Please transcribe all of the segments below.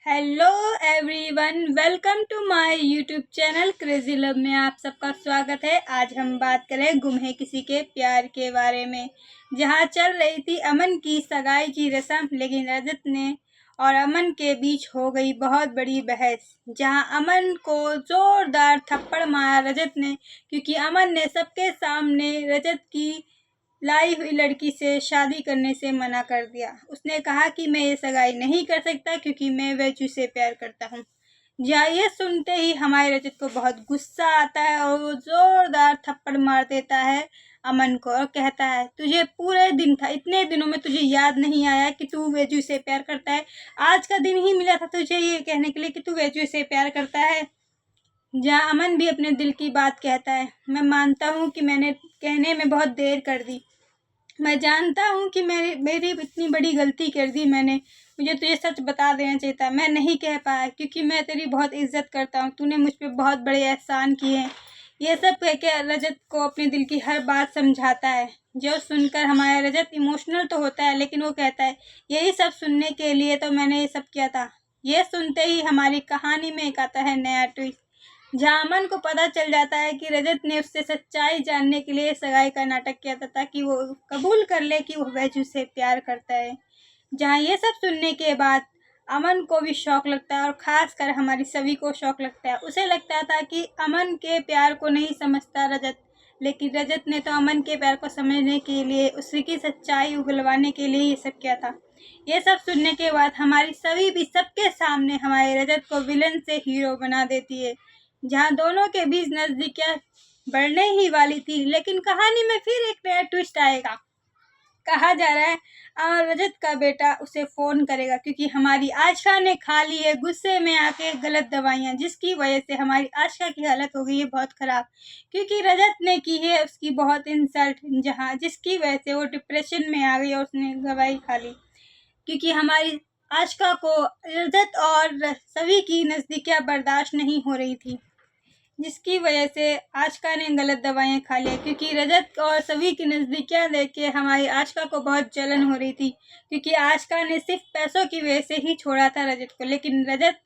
Hello everyone, welcome to my YouTube channel crazy love में आप सबका स्वागत है। आज हम बात करें गुम है किसी के प्यार के बारे में। जहां चल रही थी अमन की सगाई की रस्म, लेकिन रजत ने और अमन के बीच हो गई बहुत बड़ी बहस। जहां अमन को जोरदार थप्पड़ मारा रजत ने, क्योंकि अमन ने सबके सामने रजत की लाई हुई लड़की से शादी करने से मना कर दिया। उसने कहा कि मैं ये सगाई नहीं कर सकता क्योंकि मैं वैजू से प्यार करता हूँ। जहाँ ये सुनते ही हमारे रजत को बहुत गुस्सा आता है और वो जोरदार थप्पड़ मार देता है अमन को और कहता है, तुझे पूरे दिन था, इतने दिनों में तुझे याद नहीं आया कि तू वैजू से प्यार करता है। आज का दिन ही मिला था तुझे ये कहने के लिए कि तू वैजू से प्यार करता है। जहाँ अमन भी अपने दिल की बात कहता है, मैं मानता हूँ कि मैंने कहने में बहुत देर कर दी। मैं जानता हूँ कि मेरी इतनी बड़ी गलती कर दी मैंने। मुझे तुझे सच बता देना चाहिए था, मैं नहीं कह पाया क्योंकि मैं तेरी बहुत इज्जत करता हूँ। तूने मुझ पे बहुत बड़े एहसान किए हैं। ये सब कह के रजत को अपने दिल की हर बात समझाता है। जो सुनकर हमारा रजत इमोशनल तो होता है, लेकिन वो कहता है, यही सब सुनने के लिए तो मैंने ये सब किया था। ये सुनते ही हमारी कहानी में एक आता है नया ट्विस्ट। जहाँ अमन को पता चल जाता है कि रजत ने उससे सच्चाई जानने के लिए सगाई का नाटक किया था ताकि वो कबूल कर ले कि वो वैजू से प्यार करता है। जहाँ ये सब सुनने के बाद अमन को भी शौक लगता है और ख़ासकर हमारी सभी को शौक लगता है। उसे लगता था कि अमन के प्यार को नहीं समझता रजत, लेकिन रजत ने तो अमन के प्यार को समझने के लिए, उसकी सच्चाई उगलवाने के लिए ये सब किया था। ये सब सुनने के बाद हमारी सभी भी सबके सामने हमारे रजत को विलन से हीरो बना देती है। जहाँ दोनों के बीच नजदीकियां बढ़ने ही वाली थी, लेकिन कहानी में फिर एक नया ट्विस्ट आएगा। कहा जा रहा है रजत का बेटा उसे फोन करेगा क्योंकि हमारी आशा ने खा ली है गुस्से में आके गलत दवाइयाँ, जिसकी वजह से हमारी आशा की हालत हो गई है बहुत खराब, क्योंकि रजत ने की है उसकी बहुत इंसल्ट, जहाँ जिसकी वजह से वो डिप्रेशन में आ गई और उसने दवाई खा ली। क्योंकि हमारी आशा को रजत और सभी की नजदीकियां बर्दाश्त नहीं हो रही थी, जिसकी वजह से आशिका ने गलत दवाइयाँ खा लिया। क्योंकि रजत और सभी की नज़दीकियाँ देख के हमारी आशिका को बहुत जलन हो रही थी, क्योंकि आशिका ने सिर्फ पैसों की वजह से ही छोड़ा था रजत को। लेकिन रजत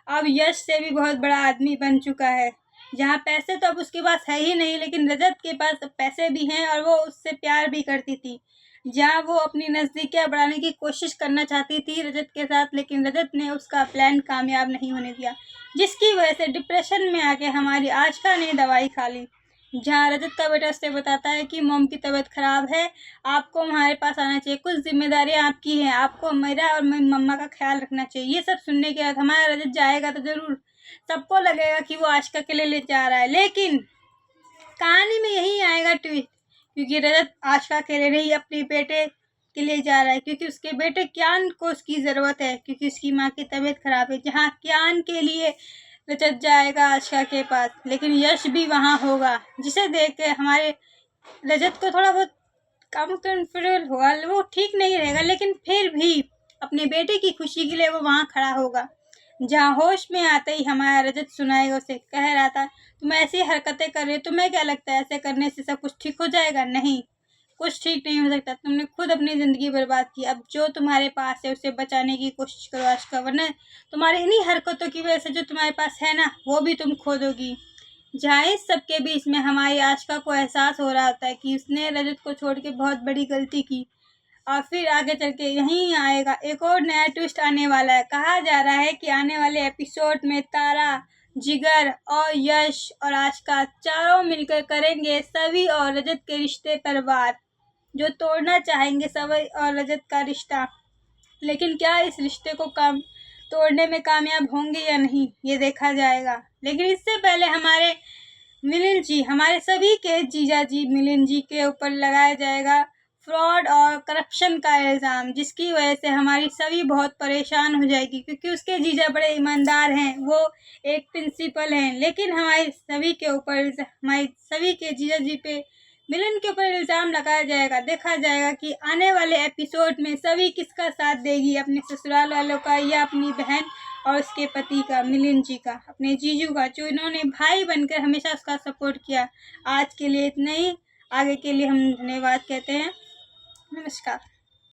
अब यश से भी बहुत बड़ा आदमी बन चुका है। जहाँ पैसे तो अब उसके पास है ही नहीं, लेकिन रजत के पास पैसे भी हैं और वो उससे प्यार भी करती थी। जहाँ वो अपनी नज़दीकियाँ बढ़ाने की कोशिश करना चाहती थी रजत के साथ, लेकिन रजत ने उसका प्लान कामयाब नहीं होने दिया, जिसकी वजह से डिप्रेशन में आके हमारी आशा ने दवाई खा ली। जहाँ रजत का बेटा उससे बताता है कि मॉम की तबीयत खराब है, आपको हमारे पास आना चाहिए, कुछ जिम्मेदारियाँ आपकी हैं, आपको मेरा और मेरी मम्मा का ख्याल रखना चाहिए। ये सब सुनने के बाद हमारा रजत जाएगा तो ज़रूर सबको लगेगा कि वो आशिका के लिए ले जा रहा है, लेकिन कहानी में यही आएगा ट्विस्ट। क्योंकि रजत आशिका के लिए नहीं, अपने बेटे के लिए जा रहा है, क्योंकि उसके बेटे क्यान को उसकी ज़रूरत है, क्योंकि उसकी माँ की तबीयत खराब है। जहाँ क्यान के लिए रजत जाएगा आशिका के पास, लेकिन यश भी वहाँ होगा, जिसे देख के हमारे रजत को थोड़ा बहुत कम कॉन्फिडेंस होगा, वो ठीक नहीं रहेगा, लेकिन फिर भी अपने बेटे की खुशी के लिए वो वहाँ खड़ा होगा। जहाँ होश में आते ही हमारा रजत सुनाएगा, उसे कह रहा था, तुम ऐसी हरकतें कर रहे हो, तुम्हें क्या लगता है ऐसे करने से सब कुछ ठीक हो जाएगा? नहीं, कुछ ठीक नहीं हो सकता। तुमने खुद अपनी ज़िंदगी बर्बाद की। अब जो तुम्हारे पास है उसे बचाने की कोशिश करो आशिका, वरना तुम्हारी इन्हीं हरकतों की वजह से जो तुम्हारे पास है ना, वो भी तुम खो दोगी। जहाँ इस सबके बीच में हमारी आशिका को एहसास हो रहा होता है कि उसने रजत को छोड़ के बहुत बड़ी गलती की, और फिर आगे चल के यहीं आएगा एक और नया ट्विस्ट आने वाला है। कहा जा रहा है कि आने वाले एपिसोड में तारा, जिगर और यश और आशिका चारों मिलकर करेंगे सभी और रजत के रिश्ते पर वार, जो तोड़ना चाहेंगे सभी और रजत का रिश्ता। लेकिन क्या इस रिश्ते को कम तोड़ने में कामयाब होंगे या नहीं, ये देखा जाएगा। लेकिन इससे पहले हमारे मिलिंद जी, हमारे सभी के जीजा जी मिलिंद जी के ऊपर लगाया जाएगा फ्रॉड और करप्शन का इल्ज़ाम, जिसकी वजह से हमारी सभी बहुत परेशान हो जाएगी, क्योंकि उसके जीजा बड़े ईमानदार हैं, वो एक प्रिंसिपल हैं। लेकिन हमारी सभी के जीजा जी पे मिलिंद के ऊपर इल्ज़ाम लगाया जाएगा। देखा जाएगा कि आने वाले एपिसोड में सभी किसका साथ देगी, अपने ससुराल वालों का या अपनी बहन और उसके पति का, मिलिंद जी का, अपने जीजू का, जो इन्होंने भाई बनकर हमेशा उसका सपोर्ट किया। आज के लिए इतना ही, आगे के लिए हम धन्यवाद कहते हैं। नमस्कार।